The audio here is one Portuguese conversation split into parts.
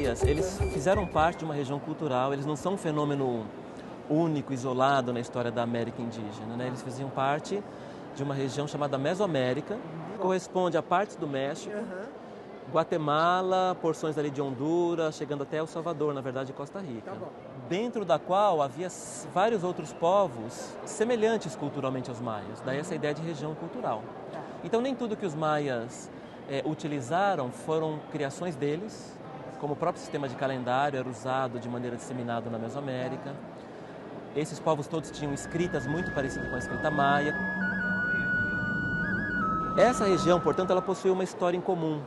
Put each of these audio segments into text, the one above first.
maias, eles fizeram parte de uma região cultural, eles não são um fenômeno único, isolado na história da América indígena, né? Eles faziam parte de uma região chamada Mesoamérica, que corresponde a partes do México, Guatemala, porções ali de Honduras, chegando até El Salvador, na verdade, Costa Rica. Dentro da qual havia vários outros povos semelhantes culturalmente aos maias, daí essa ideia de região cultural. Então nem tudo que os maias utilizaram foram criações deles, como o próprio sistema de calendário era usado de maneira disseminada na Mesoamérica. Esses povos todos tinham escritas muito parecidas com a escrita maia. Essa região, portanto, ela possui uma história em comum.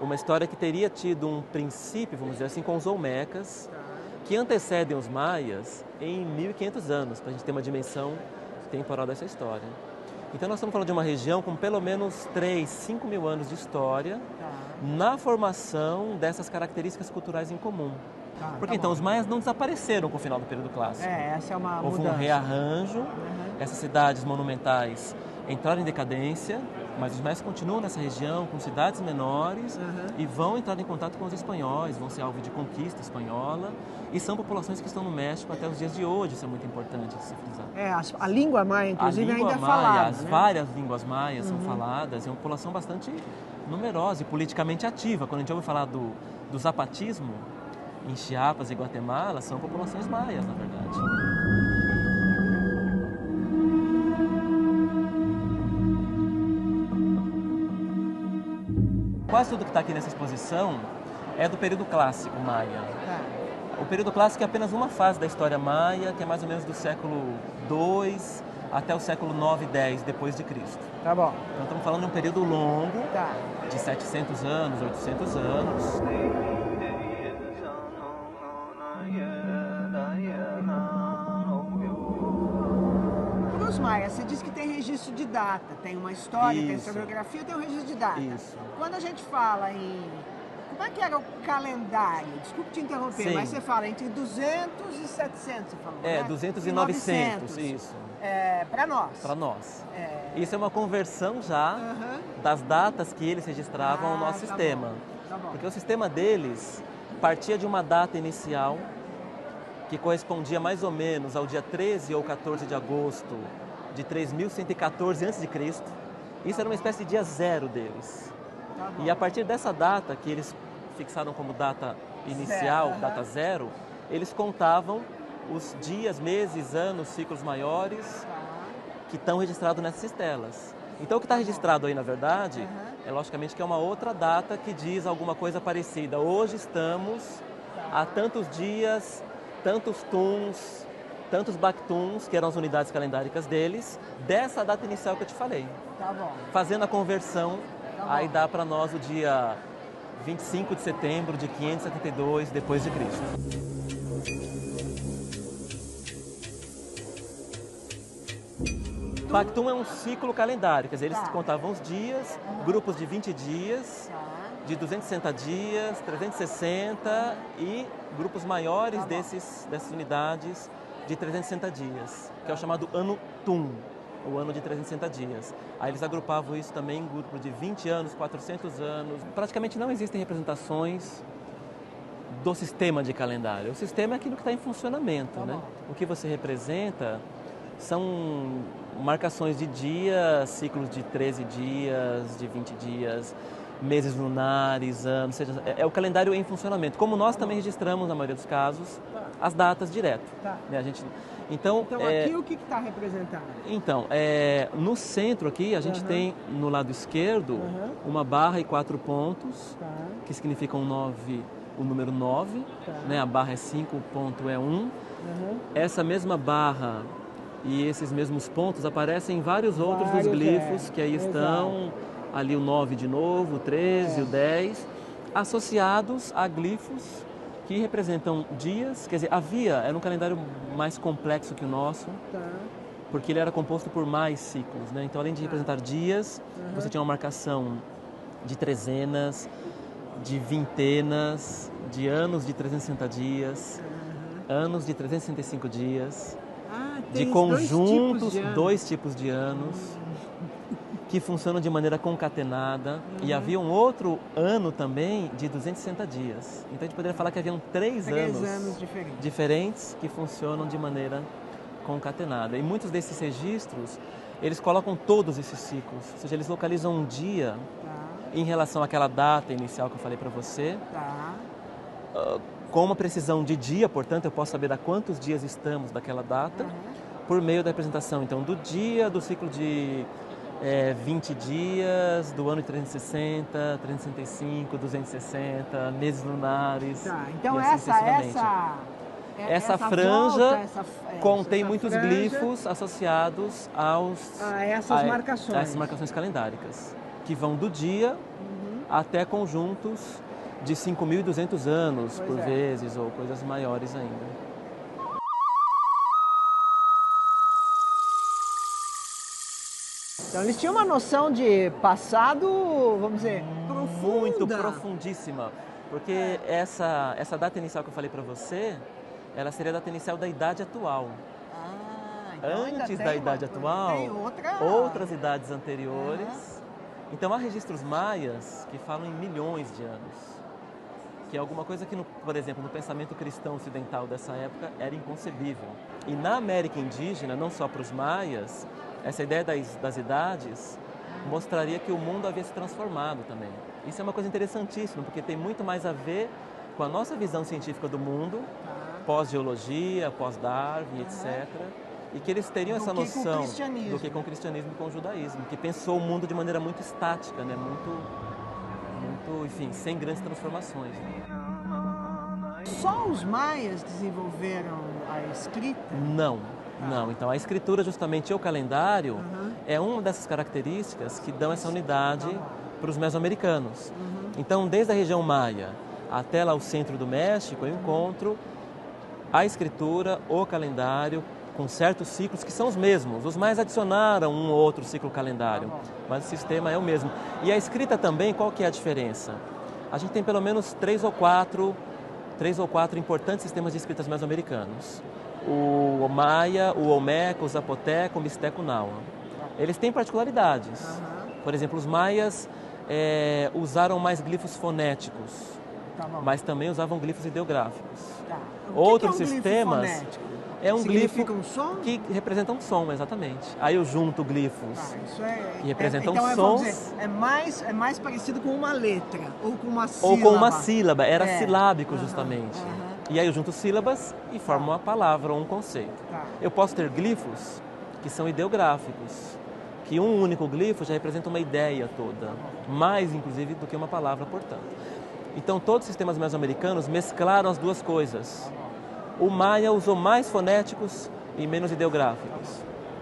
Uma história que teria tido um princípio, vamos dizer assim, com os olmecas, que antecedem os maias em 1.500 anos, para a gente ter uma dimensão temporal dessa história. Então nós estamos falando de uma região com pelo menos 3, 5 mil anos de história na formação dessas características culturais em comum. Porque então os maias não desapareceram com o final do período clássico. Essa é uma Houve mudança. um rearranjo, essas cidades monumentais entraram em decadência, mas os maias continuam nessa região com cidades menores e vão entrar em contato com os espanhóis, vão ser alvo de conquista espanhola e são populações que estão no México até os dias de hoje, isso é muito importante de se frisar. A língua maia, inclusive, ainda é falada. As várias línguas maias são faladas, é uma população bastante numerosa e politicamente ativa. Quando a gente ouve falar do zapatismo, em Chiapas e Guatemala, são populações maias, na verdade. Quase tudo que está aqui nessa exposição é do período clássico maia. O período clássico é apenas uma fase da história maia, que é mais ou menos do século II até o século 9 e 10 depois de Cristo. Tá bom. Então estamos falando de um período longo, de 700 anos, 800 anos. Para os maias, você diz que tem registro de data, tem uma história, tem historiografia, tem um registro de data. Isso. Quando a gente fala em... Como é que era o calendário? Desculpe te interromper, mas você fala entre 200 e 700, você falou, né? 200 e 900, isso. Para nós. Para nós. Isso é uma conversão já das datas que eles registravam ao nosso sistema. Tá bom. Porque o sistema deles partia de uma data inicial que correspondia mais ou menos ao dia 13 ou 14 de agosto de 3114 a.C. Isso era uma espécie de dia zero deles. E a partir dessa data, que eles fixaram como data inicial, data zero, eles contavam os dias, meses, anos, ciclos maiores que estão registrados nessas estelas. Então o que está registrado aí, na verdade, é logicamente que é uma outra data que diz alguma coisa parecida. Hoje estamos há tantos dias, tantos tuns, tantos bactuns, que eram as unidades calendáricas deles, dessa data inicial que eu te falei. Tá bom. Fazendo a conversão, aí dá para nós o dia 25 de setembro de 572 depois de Cristo. Bactum é um ciclo calendário, quer dizer, eles contavam os dias, grupos de 20 dias, de 260 dias, 360 e grupos maiores dessas unidades de 360 dias, que é o chamado ano Tum, o ano de 360 dias. Aí eles agrupavam isso também em grupos de 20 anos, 400 anos. Praticamente não existem representações do sistema de calendário. O sistema é aquilo que está em funcionamento, né? O que você representa são marcações de dias, ciclos de 13 dias, de 20 dias, meses lunares, anos, seja, é o calendário em funcionamento. Como nós também registramos, na maioria dos casos, as datas direto. Né? Então aqui o que está representado? Então, no centro aqui, a gente tem, no lado esquerdo, uma barra e 4 pontos, que significam o número 9, né? A barra é 5, o ponto é 1. Essa mesma barra e esses mesmos pontos aparecem em vários outros dos glifos, que aí estão, ali o 9 de novo, o 13, o 10, associados a glifos que representam dias, quer dizer, era um calendário mais complexo que o nosso, porque ele era composto por mais ciclos, né? Então, além de representar dias, você tinha uma marcação de trezenas, de vintenas, de anos de 360 dias, anos de 365 dias, de conjuntos, 2 tipos de anos. que funcionam de maneira concatenada, e havia um outro ano também de 260 dias. Então a gente poderia falar que haviam três anos diferentes que funcionam de maneira concatenada. E muitos desses registros, eles colocam todos esses ciclos, ou seja, eles localizam um dia em relação àquela data inicial que eu falei para você, com uma precisão de dia, portanto eu posso saber a quantos dias estamos daquela data, por meio da representação, então, do dia do ciclo de 20 dias, do ano de 360, 365, 260, meses lunares. Então assim essa franja volta, contém muitos glifos associados a essas marcações calendáricas, que vão do dia até conjuntos de 5.200 anos, por vezes, ou coisas maiores ainda. Então eles tinham uma noção de passado, vamos dizer, profunda. Muito profundíssima, porque essa data inicial que eu falei para você, ela seria a data inicial da idade atual. Então antes da idade atual, tem outras idades anteriores. Então há registros maias que falam em milhões de anos, que é alguma coisa que, por exemplo, no pensamento cristão ocidental dessa época era inconcebível. E na América indígena, não só para os maias, essa ideia das idades mostraria que o mundo havia se transformado também. Isso é uma coisa interessantíssima, porque tem muito mais a ver com a nossa visão científica do mundo, pós-geologia, pós-Darwin, etc., e que eles teriam essa noção do que com o cristianismo e com o judaísmo, que pensou o mundo de maneira muito estática, né? muito, enfim, sem grandes transformações. Só os maias desenvolveram a escrita? Não. Então a escritura, justamente, o calendário, é uma dessas características que dão essa unidade para os mesoamericanos. Então, desde a região maia até lá o centro do México, eu encontro a escritura, o calendário, com certos ciclos que são os mesmos. Os maias adicionaram um ou outro ciclo calendário, mas o sistema é o mesmo. E a escrita também, qual que é a diferença? A gente tem pelo menos três ou quatro importantes sistemas de escritas mesoamericanos. O maia, o olmeca, o zapoteca, o mixteco náhuatl. Eles têm particularidades. Por exemplo, os maias usaram mais glifos fonéticos, mas também usavam glifos ideográficos. Outros sistemas é um glifo que representa um som, exatamente. Aí eu junto glifos que representam sons. Dizer, é mais parecido com uma letra ou com uma sílaba. Ou com uma sílaba, era silábico justamente. E aí eu junto sílabas e formo uma palavra ou um conceito. Eu posso ter glifos que são ideográficos, que um único glifo já representa uma ideia toda, mais inclusive do que uma palavra, portanto. Então todos os sistemas mesoamericanos mesclaram as duas coisas. O maia usou mais fonéticos e menos ideográficos.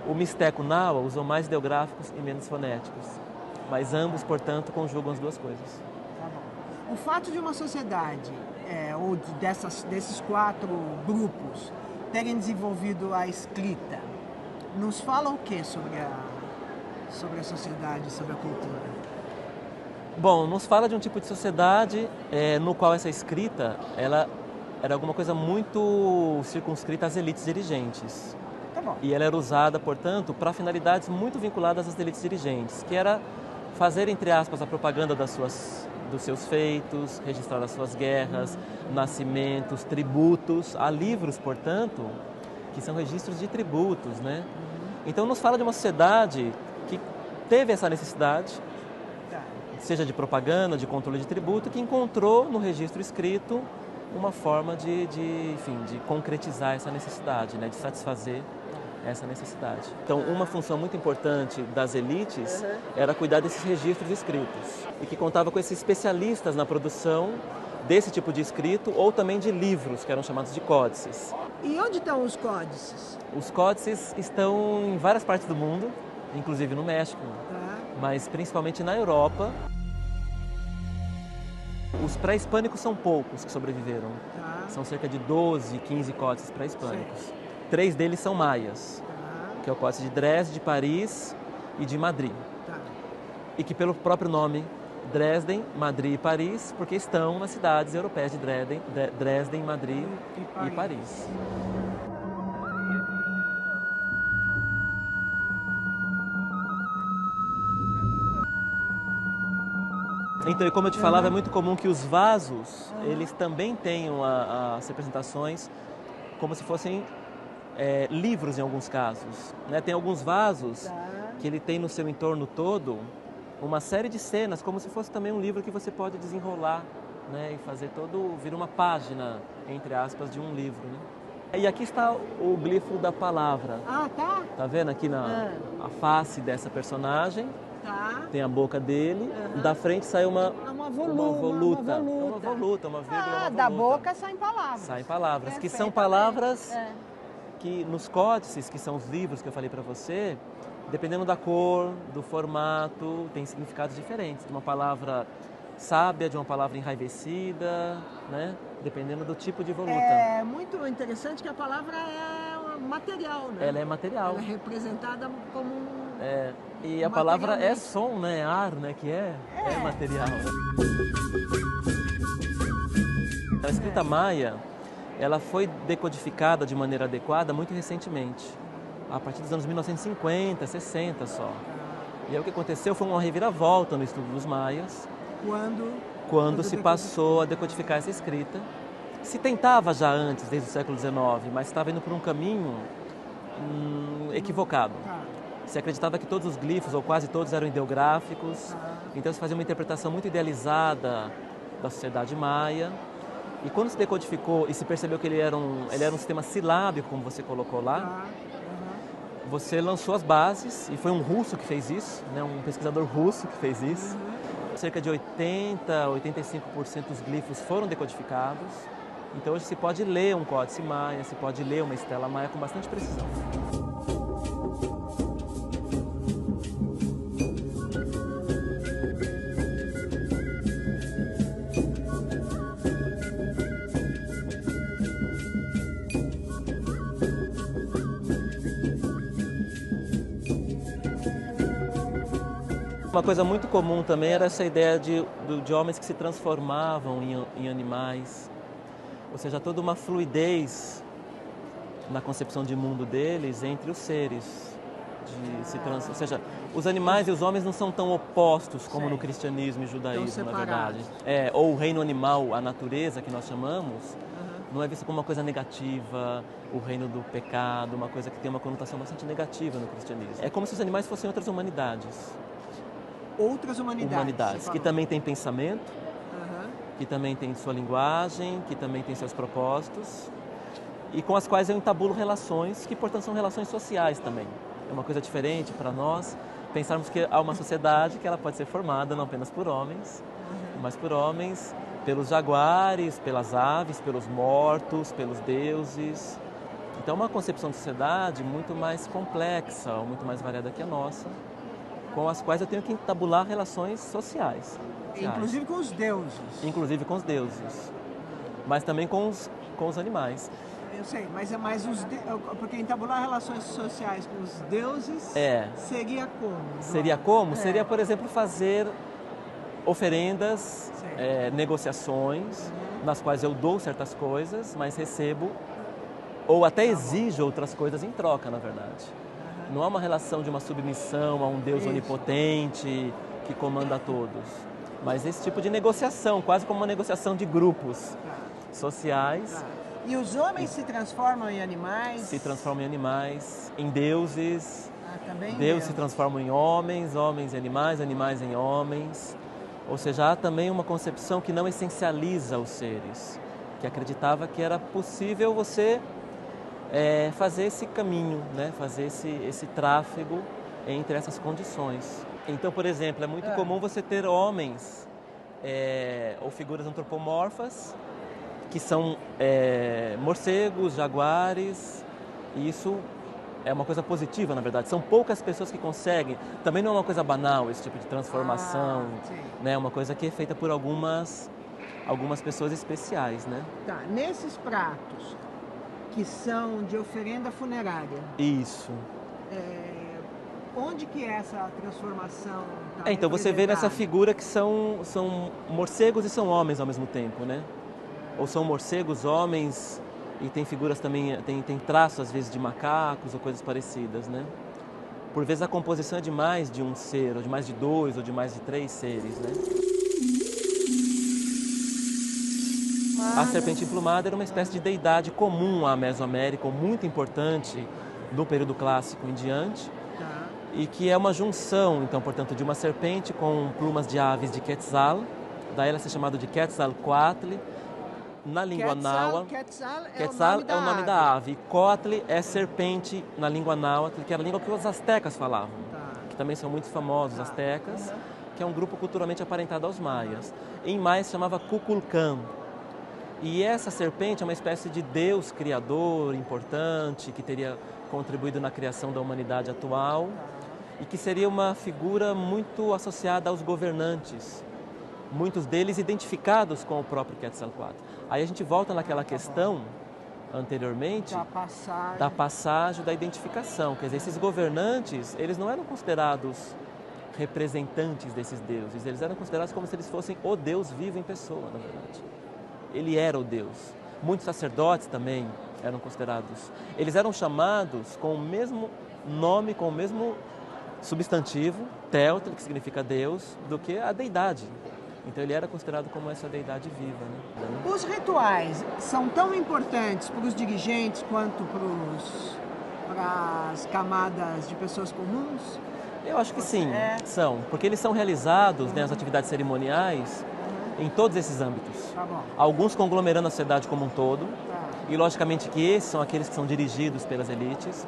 O mixteco náhuatl usou mais ideográficos e menos fonéticos. Mas ambos, portanto, conjugam as duas coisas. O fato de uma sociedade, ou desses quatro grupos, terem desenvolvido a escrita, nos fala o que sobre a sociedade, sobre a cultura? Bom, nos fala de um tipo de sociedade no qual essa escrita, ela era alguma coisa muito circunscrita às elites dirigentes. E ela era usada, portanto, para finalidades muito vinculadas às elites dirigentes, que era fazer, entre aspas, a propaganda dos seus feitos, registrar as suas guerras, nascimentos, tributos. Há livros, portanto, que são registros de tributos, né? Então nos fala de uma sociedade que teve essa necessidade, seja de propaganda, de controle de tributo, que encontrou no registro escrito uma forma de concretizar essa necessidade, né? De satisfazer essa necessidade. Então, uma função muito importante das elites era cuidar desses registros escritos e que contava com esses especialistas na produção desse tipo de escrito ou também de livros, que eram chamados de códices. E onde estão os códices? Os códices estão em várias partes do mundo, inclusive no México, mas principalmente na Europa. Os pré-hispânicos são poucos que sobreviveram. São cerca de 12, 15 códices pré-hispânicos. 3 deles são maias, que é o códice de Dresde, de Paris e de Madrid. E que pelo próprio nome, Dresden, Madrid e Paris, porque estão nas cidades europeias de Dresden, Madrid e Paris. Então, e como eu te falava, é muito comum que os vasos, eles também tenham as representações como se fossem livros em alguns casos, né? Tem alguns vasos que ele tem no seu entorno todo uma série de cenas, como se fosse também um livro que você pode desenrolar, né? E fazer vir uma página, entre aspas, de um livro, né? E aqui está o glifo da palavra. Ah, tá? Tá vendo aqui a face dessa personagem? Tá. Tem a boca dele, da frente sai uma voluta. Uma voluta, uma vírgula, da boca saem palavras. Saem palavras, que são palavras que nos códices, que são os livros que eu falei para você, dependendo da cor, do formato, tem significados diferentes. Uma palavra sábia, de uma palavra enraivecida, né? Dependendo do tipo de voluta. É muito interessante que a palavra é material, né? Ela é material. Ela é representada como e a palavra é som, né? Ar, né? Que é material. A escrita maia, ela foi decodificada de maneira adequada muito recentemente, a partir dos anos 1950, 60 só. E aí o que aconteceu foi uma reviravolta no estudo dos maias, quando se passou a decodificar essa escrita. Se tentava já antes, desde o século XIX, mas estava indo por um caminho equivocado. Se acreditava que todos os glifos, ou quase todos, eram ideográficos, então se fazia uma interpretação muito idealizada da sociedade maia. E quando se decodificou e se percebeu que ele era um sistema silábico, como você colocou lá, você lançou as bases, e foi um russo que fez isso, né, um pesquisador russo que fez isso. Cerca de 85% dos glifos foram decodificados. Então hoje se pode ler um códice maia, se pode ler uma estela maia com bastante precisão. Uma coisa muito comum também era essa ideia de homens que se transformavam em animais, ou seja, toda uma fluidez na concepção de mundo deles entre os seres. Ou seja, os animais e os homens não são tão opostos como no cristianismo e judaísmo, na verdade. Ou o reino animal, a natureza que nós chamamos, não é visto como uma coisa negativa, o reino do pecado, uma coisa que tem uma conotação bastante negativa no cristianismo. É como se os animais fossem outras humanidades. Outras humanidades que também têm pensamento, que também têm sua linguagem, que também têm seus propósitos, e com as quais eu entabulo relações, que portanto são relações sociais também. É uma coisa diferente para nós pensarmos que há uma sociedade que ela pode ser formada não apenas por homens, mas por homens, pelos jaguares, pelas aves, pelos mortos, pelos deuses. Então é uma concepção de sociedade muito mais complexa, muito mais variada que a nossa, com as quais eu tenho que entabular relações sociais. Inclusive com os deuses. Inclusive com os deuses. Mas também com os animais. Eu sei, mas porque entabular relações sociais com os deuses seria como? Seria como? Seria, por exemplo, fazer oferendas, negociações, nas quais eu dou certas coisas, mas recebo, ou até exijo outras coisas em troca, na verdade. Não há uma relação de uma submissão a um Deus onipotente que comanda a todos, mas esse tipo de negociação, quase como uma negociação de grupos sociais. E os homens se transformam em animais? Se transformam em animais, em deuses. Também Deus se transformam em homens, homens em animais, animais em homens. Ou seja, há também uma concepção que não essencializa os seres, que acreditava que era possível você fazer esse caminho, né? Fazer esse tráfego entre essas condições. Então, por exemplo, é muito comum você ter homens ou figuras antropomorfas que são morcegos, jaguares, e isso é uma coisa positiva, na verdade. São poucas pessoas que conseguem. Também não é uma coisa banal esse tipo de transformação, né? É uma coisa que é feita por algumas pessoas especiais, né? Tá, nesses pratos que são de oferenda funerária. Isso. Onde que é essa transformação? Então você vê nessa figura que são morcegos e são homens ao mesmo tempo, né? Ou são morcegos, homens, e tem figuras também, tem traços às vezes de macacos ou coisas parecidas, né? Por vezes a composição é de mais de um ser, ou de mais de dois, ou de mais de três seres, né? emplumada. A serpente emplumada era uma espécie de deidade comum à Mesoamérica, ou muito importante do período clássico em diante, e que é uma junção, então, portanto, de uma serpente com plumas de aves de Quetzal, daí ela é chamada de Quetzalcoatl. Na língua náhuatl, Quetzal é o nome da ave, e Coatl é serpente na língua náhuatl, que era a língua que os astecas falavam, que também são muito famosos, os astecas, que é um grupo culturalmente aparentado aos maias. Em maia se chamava Kukulkan. E essa serpente é uma espécie de deus criador importante, que teria contribuído na criação da humanidade atual, e que seria uma figura muito associada aos governantes, muitos deles identificados com o próprio Quetzalcoatl. Aí a gente volta naquela questão anteriormente da passagem da identificação. Quer dizer, esses governantes, eles não eram considerados representantes desses deuses, eles eram considerados como se eles fossem o Deus vivo em pessoa, na verdade. Ele era o Deus. Muitos sacerdotes também eram considerados. Eles eram chamados com o mesmo nome, com o mesmo substantivo, Teotl, que significa Deus, do que a deidade. Então ele era considerado como essa deidade viva. Né? Os rituais são tão importantes para os dirigentes quanto para as camadas de pessoas comuns? Eu acho que sim, são. Porque eles são realizados, né, as atividades cerimoniais, em todos esses âmbitos. Tá bom. Alguns conglomerando a sociedade como um todo. E logicamente que esses são aqueles que são dirigidos pelas elites.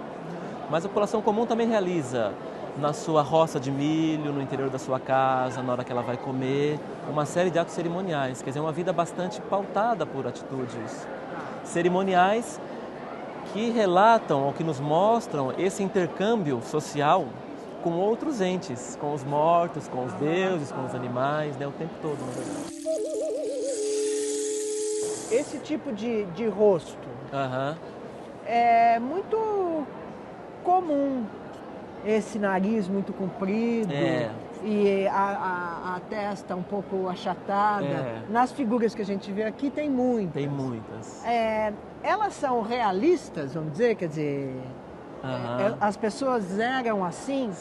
Mas a população comum também realiza na sua roça de milho, no interior da sua casa, na hora que ela vai comer, uma série de atos cerimoniais. Quer dizer, uma vida bastante pautada por atitudes cerimoniais que relatam ou que nos mostram esse intercâmbio social com outros entes, com os mortos, com os deuses, com os animais, né, o tempo todo, na verdade. Esse tipo de rosto é muito comum. Esse nariz muito comprido e a testa um pouco achatada. Nas figuras que a gente vê aqui tem muitas. Tem muitas. Elas são realistas, vamos dizer, quer dizer, as pessoas eram assim,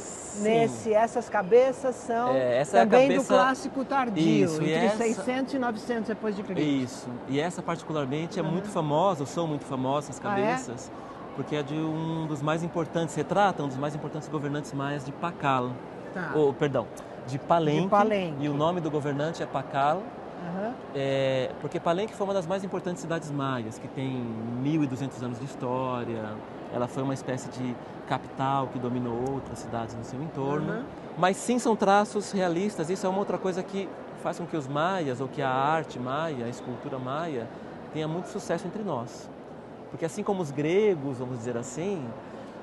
essas cabeças são também do clássico tardio, isso, entre 600 e 900 depois de Cristo. Isso, e essa particularmente é muito famosa, ou são muito famosas as cabeças, porque é de um dos mais importantes, retrata um dos mais importantes governantes maias de Pacal, de Palenque, e o nome do governante é Pacal, porque Palenque foi uma das mais importantes cidades maias, que tem 1.200 anos de história, ela foi uma espécie de capital que dominou outras cidades no seu entorno, mas sim são traços realistas, isso é uma outra coisa que faz com que os maias, ou que a arte maia, a escultura maia, tenha muito sucesso entre nós. Porque assim como os gregos, vamos dizer assim,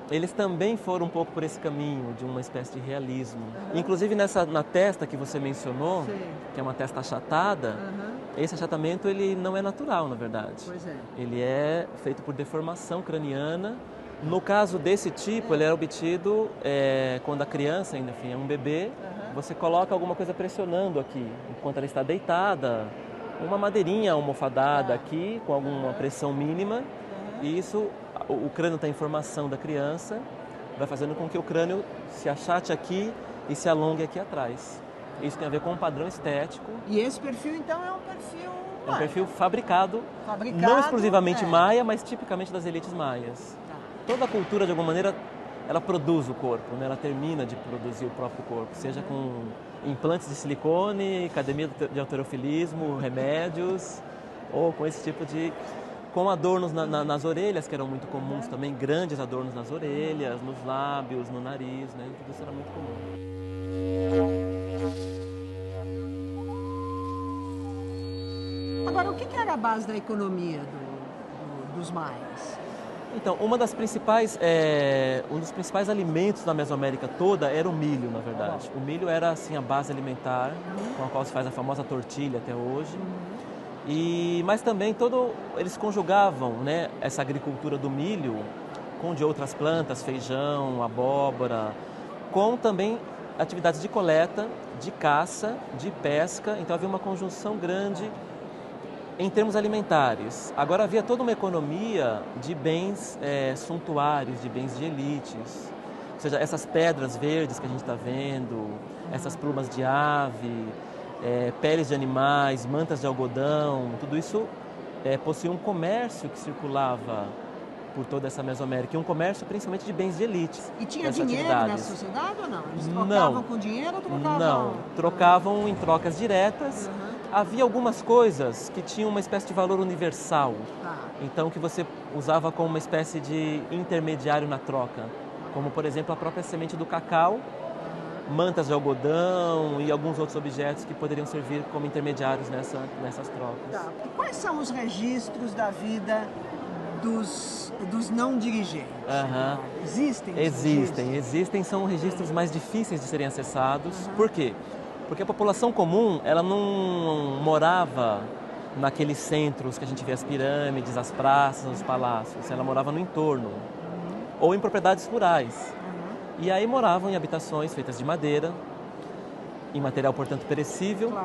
eles também foram um pouco por esse caminho de uma espécie de realismo. Inclusive na testa que você mencionou, que é uma testa achatada, esse achatamento ele não é natural, na verdade. Pois é. Ele é feito por deformação craniana. No caso desse tipo, ele é obtido quando a criança, ainda enfim, é um bebê, você coloca alguma coisa pressionando aqui, enquanto ela está deitada, uma madeirinha almofadada aqui, com alguma pressão mínima. E isso, o crânio tem informação da criança, vai fazendo com que o crânio se achate aqui e se alongue aqui atrás. Isso tem a ver com um padrão estético. E esse perfil, então, é um perfil maia. É um perfil fabricado não exclusivamente maia, mas tipicamente das elites maias. Toda a cultura, de alguma maneira, ela produz o corpo, né? Ela termina de produzir o próprio corpo, seja com implantes de silicone, academia de halterofilismo, remédios, ou com esse tipo de... com adornos nas orelhas, que eram muito comuns também, grandes adornos nas orelhas, nos lábios, no nariz, né? Tudo isso era muito comum. Agora, o que era a base da economia dos maias? Então, um dos principais alimentos da Mesoamérica toda era o milho, na verdade. O milho era, assim, a base alimentar, com a qual se faz a famosa tortilha até hoje. Mas também eles conjugavam, né, essa agricultura do milho com de outras plantas, feijão, abóbora, com também atividades de coleta, de caça, de pesca. Então havia uma conjunção grande em termos alimentares. Agora havia toda uma economia de bens suntuários, de bens de elites. Ou seja, essas pedras verdes que a gente está vendo, essas plumas de ave, peles de animais, mantas de algodão, tudo isso possuía um comércio que circulava por toda essa Mesoamérica, e um comércio principalmente de bens de elite. E tinha dinheiro nessa sociedade ou não? Eles trocavam Não, com dinheiro ou trocavam? Não, trocavam em trocas diretas. Havia algumas coisas que tinham uma espécie de valor universal, então que você usava como uma espécie de intermediário na troca, como por exemplo a própria semente do cacau, mantas de algodão e alguns outros objetos que poderiam servir como intermediários nessas trocas. E quais são os registros da vida dos não dirigentes? Existem, são registros mais difíceis de serem acessados. Por quê? Porque a população comum, ela não morava naqueles centros que a gente vê as pirâmides, as praças, os palácios. Ela morava no entorno ou em propriedades rurais. E aí moravam em habitações feitas de madeira, em material, portanto, perecível.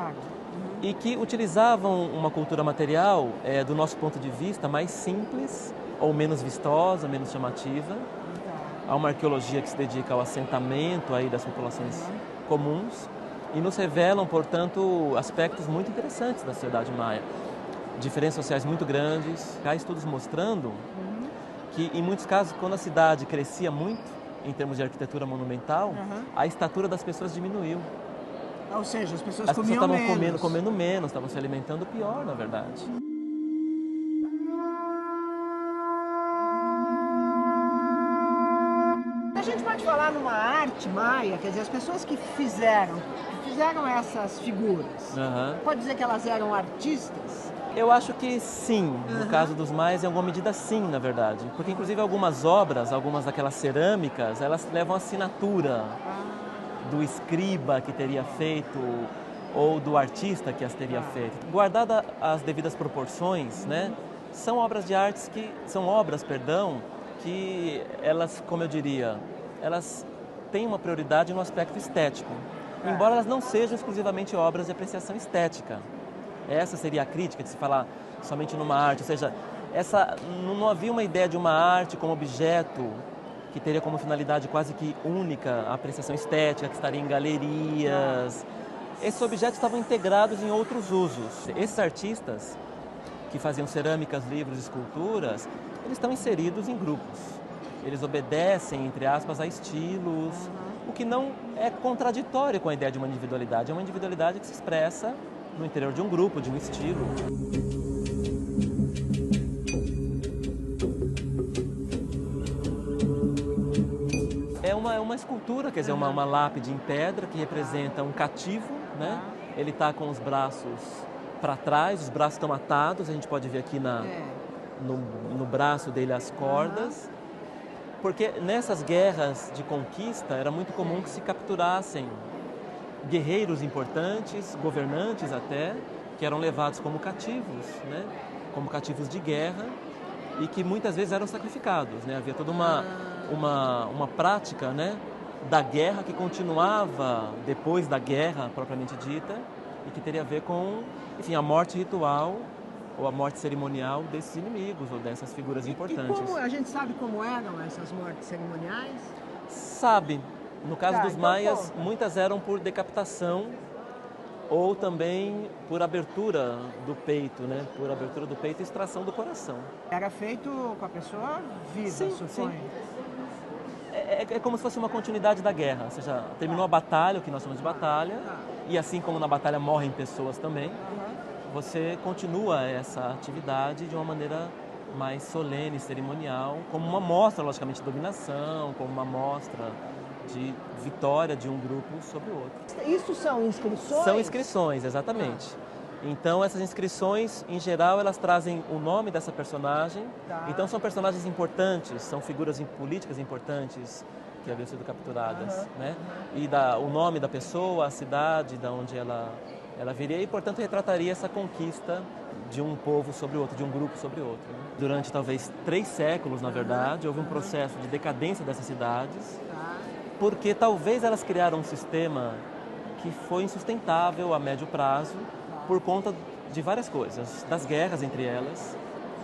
E que utilizavam uma cultura material, do nosso ponto de vista, mais simples ou menos vistosa, menos chamativa. Há uma arqueologia que se dedica ao assentamento aí das populações comuns e nos revelam, portanto, aspectos muito interessantes da sociedade maia. Diferenças sociais muito grandes. Há estudos mostrando que, em muitos casos, quando a cidade crescia muito, em termos de arquitetura monumental, a estatura das pessoas diminuiu. Ou seja, as pessoas estavam comendo menos, estavam se alimentando pior, na verdade. A gente pode falar numa arte maia, quer dizer, as pessoas que fizeram essas figuras, pode dizer que elas eram artistas? Eu acho que sim, no caso dos maias, em alguma medida sim, na verdade. Porque inclusive algumas obras, algumas daquelas cerâmicas, elas levam assinatura do escriba que teria feito ou do artista que as teria feito. Guardada as devidas proporções, né, são obras de artes que elas, como eu diria, elas têm uma prioridade no aspecto estético, embora elas não sejam exclusivamente obras de apreciação estética. Essa seria a crítica de se falar somente numa arte, ou seja, não havia uma ideia de uma arte como objeto que teria como finalidade quase que única a apreciação estética, que estaria em galerias. Esses objetos estavam integrados em outros usos. Esses artistas que faziam cerâmicas, livros, esculturas, eles estão inseridos em grupos. Eles obedecem, entre aspas, a estilos, o que não é contraditório com a ideia de uma individualidade. É uma individualidade que se expressa no interior de um grupo, de um estilo. É uma escultura, quer dizer, uma lápide em pedra que representa um cativo, né? Ele está com os braços para trás, os braços estão atados, a gente pode ver aqui no braço dele as cordas, porque nessas guerras de conquista era muito comum que se capturassem guerreiros importantes, governantes até, que eram levados como cativos, né? Como cativos de guerra, e que muitas vezes eram sacrificados, né? Havia toda uma prática, né, da guerra que continuava depois da guerra propriamente dita e que teria a ver com, enfim, a morte ritual ou a morte cerimonial desses inimigos ou dessas figuras importantes. E como a gente sabe como eram essas mortes cerimoniais? Sabe. No caso dos maias, muitas eram por decapitação ou também por abertura do peito, né? Por abertura do peito e extração do coração. Era feito com a pessoa viva, suponho. Sim. É como se fosse uma continuidade da guerra, ou seja, terminou a batalha, o que nós chamamos de batalha, e assim como na batalha morrem pessoas também, você continua essa atividade de uma maneira mais solene, cerimonial, como uma mostra, logicamente, de dominação, como uma mostra de vitória de um grupo sobre o outro. Isso são inscrições? São inscrições, exatamente. Então, essas inscrições, em geral, elas trazem o nome dessa personagem. Então, são personagens importantes, são figuras políticas importantes que haviam sido capturadas, né? E o nome da pessoa, a cidade de onde ela viria e, portanto, retrataria essa conquista de um povo sobre o outro, de um grupo sobre o outro. Né? Durante, talvez, 3 séculos, na verdade, houve um processo de decadência dessas cidades, porque talvez elas criaram um sistema que foi insustentável a médio prazo por conta de várias coisas, das guerras entre elas,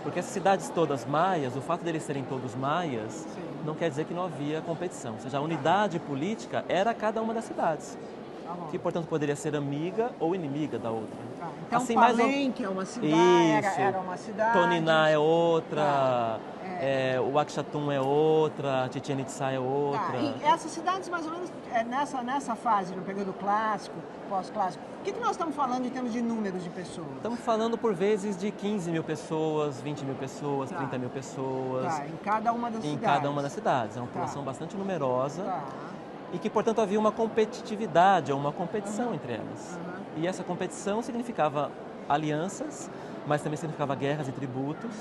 porque essas cidades todas maias, o fato deles serem todos maias, não quer dizer que não havia competição, ou seja, a unidade política era cada uma das cidades. que, portanto, poderia ser amiga ou inimiga da outra. Então, assim, Palenque é uma cidade, era uma cidade. Toniná é outra, o Wakchatum é outra, Chichén Itzá é outra. E essas cidades, mais ou menos, nessa fase, no período clássico, pós-clássico, o que nós estamos falando em termos de números de pessoas? Estamos falando, por vezes, de 15 mil pessoas, 20 mil pessoas, 30 mil pessoas. Em cada uma das cidades. Em cada uma das cidades. É uma população bastante numerosa. E que, portanto, havia uma competitividade, ou uma competição entre elas. E essa competição significava alianças, mas também significava guerras e tributos.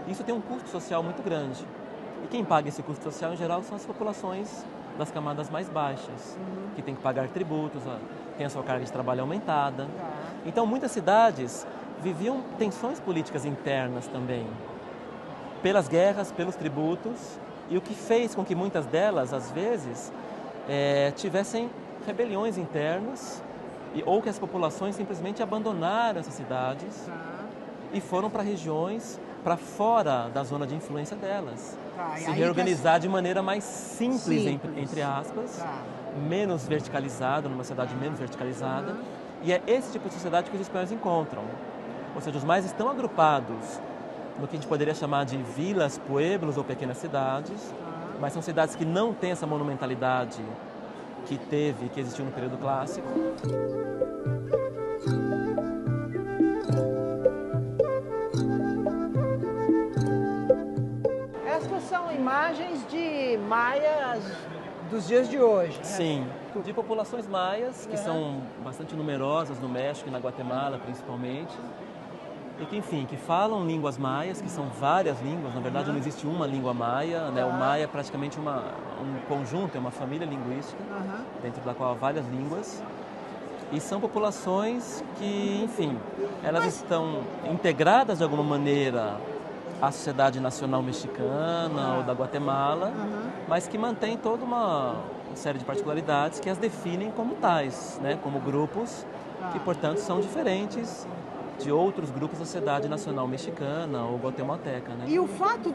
Isso tem um custo social muito grande. E quem paga esse custo social, em geral, são as populações das camadas mais baixas, que têm que pagar tributos, têm a sua carga de trabalho aumentada. Então, muitas cidades viviam tensões políticas internas também, pelas guerras, pelos tributos, e o que fez com que muitas delas, às vezes, tivessem rebeliões internas, ou que as populações simplesmente abandonaram essas cidades e foram para regiões para fora da zona de influência delas. Se reorganizar de maneira mais simples. Entre aspas, menos verticalizada, numa cidade menos verticalizada. E é esse tipo de sociedade que os espanhóis encontram. Ou seja, os mais estão agrupados no que a gente poderia chamar de vilas, pueblos ou pequenas cidades, mas são cidades que não têm essa monumentalidade que existiu no período clássico. Estas são imagens de maias dos dias de hoje. Sim, de populações maias, que são bastante numerosas no México e na Guatemala, principalmente. E que, enfim, que falam línguas maias, que são várias línguas. Na verdade, não existe uma língua maia, né? O maia é praticamente um conjunto, é uma família linguística, dentro da qual há várias línguas. E são populações que, enfim, elas estão integradas de alguma maneira à sociedade nacional mexicana ou da Guatemala, mas que mantêm toda uma série de particularidades que as definem como tais, né? Como grupos que, portanto, são diferentes de outros grupos da sociedade nacional mexicana ou guatemalteca, né? E o fato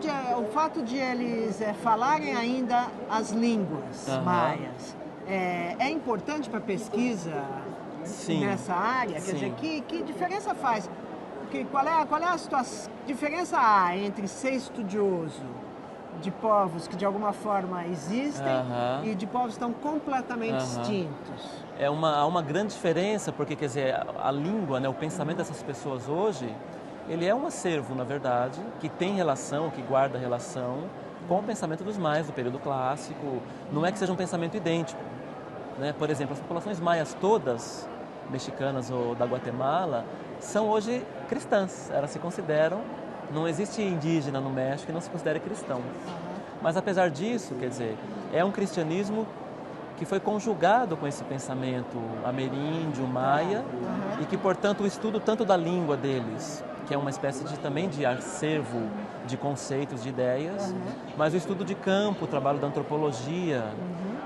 de eles falarem ainda as línguas maias é importante para a pesquisa nessa área? Quer dizer, que diferença faz? Qual é a diferença há entre ser estudioso de povos que de alguma forma existem e de povos que estão completamente extintos? Há uma grande diferença, porque, quer dizer, a língua, né, o pensamento dessas pessoas hoje, ele é um acervo, na verdade, que tem relação, que guarda relação com o pensamento dos maias do período clássico. Não é que seja um pensamento idêntico, né? Por exemplo, as populações maias todas, mexicanas ou da Guatemala, são hoje cristãs. Elas se consideram, não existe indígena no México que não se considere cristão. Mas, apesar disso, quer dizer, é um cristianismo que foi conjugado com esse pensamento ameríndio, maia, e que, portanto, o estudo tanto da língua deles, que é uma espécie também de acervo de conceitos, de ideias, mas o estudo de campo, o trabalho da antropologia.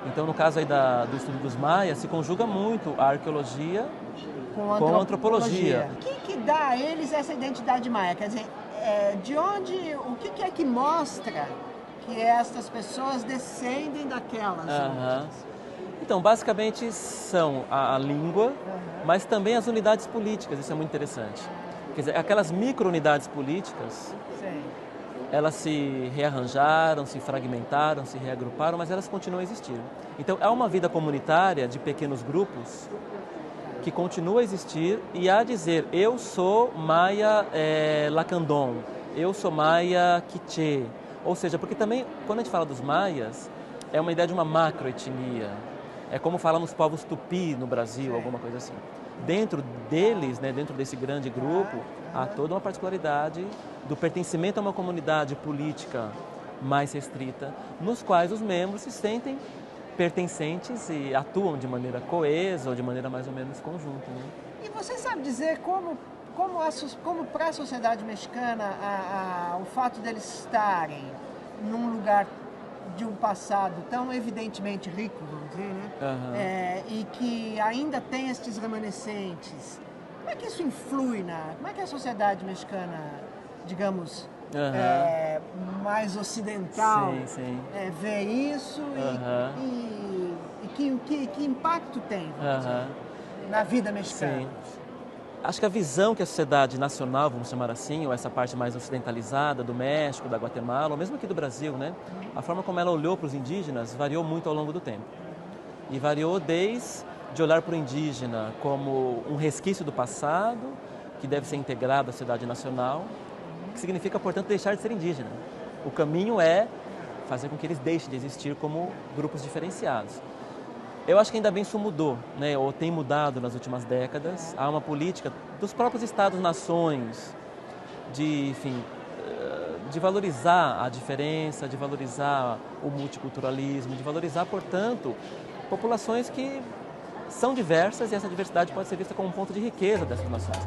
Então, no caso aí do estudo dos maias, se conjuga muito a arqueologia com a antropologia. O que dá a eles essa identidade maia? Quer dizer, o que é que mostra que estas pessoas descendem daquelas outras? Então, basicamente são a língua, mas também as unidades políticas, isso é muito interessante. Quer dizer, aquelas micro-unidades políticas, elas se rearranjaram, se fragmentaram, se reagruparam, mas elas continuam a existir. Então, há uma vida comunitária de pequenos grupos que continua a existir e a dizer, eu sou maia lacandon, eu sou maia quiché. Ou seja, porque também, quando a gente fala dos maias, é uma ideia de uma macroetnia. É como falam nos povos tupi no Brasil, alguma coisa assim. Dentro deles, né, dentro desse grande grupo, há toda uma particularidade do pertencimento a uma comunidade política mais restrita, nos quais os membros se sentem pertencentes e atuam de maneira coesa ou de maneira mais ou menos conjunta. Né? E você sabe dizer como para a sociedade mexicana o fato deles estarem num lugar de um passado tão evidentemente rico, vamos dizer, né? E que ainda tem estes remanescentes, como é que isso influi como é que a sociedade mexicana, digamos, mais ocidental vê isso e que impacto tem na vida mexicana? Sim. Acho que a visão que a sociedade nacional, vamos chamar assim, ou essa parte mais ocidentalizada do México, da Guatemala, ou mesmo aqui do Brasil, né? A forma como ela olhou para os indígenas variou muito ao longo do tempo. E variou desde de olhar para o indígena como um resquício do passado, que deve ser integrado à sociedade nacional, que significa, portanto, deixar de ser indígena. O caminho é fazer com que eles deixem de existir como grupos diferenciados. Eu acho que ainda bem isso mudou, né? Ou tem mudado nas últimas décadas. Há uma política dos próprios Estados-nações de, enfim, de valorizar a diferença, de valorizar o multiculturalismo, de valorizar, portanto, populações que são diversas e essa diversidade pode ser vista como um ponto de riqueza dessas nações.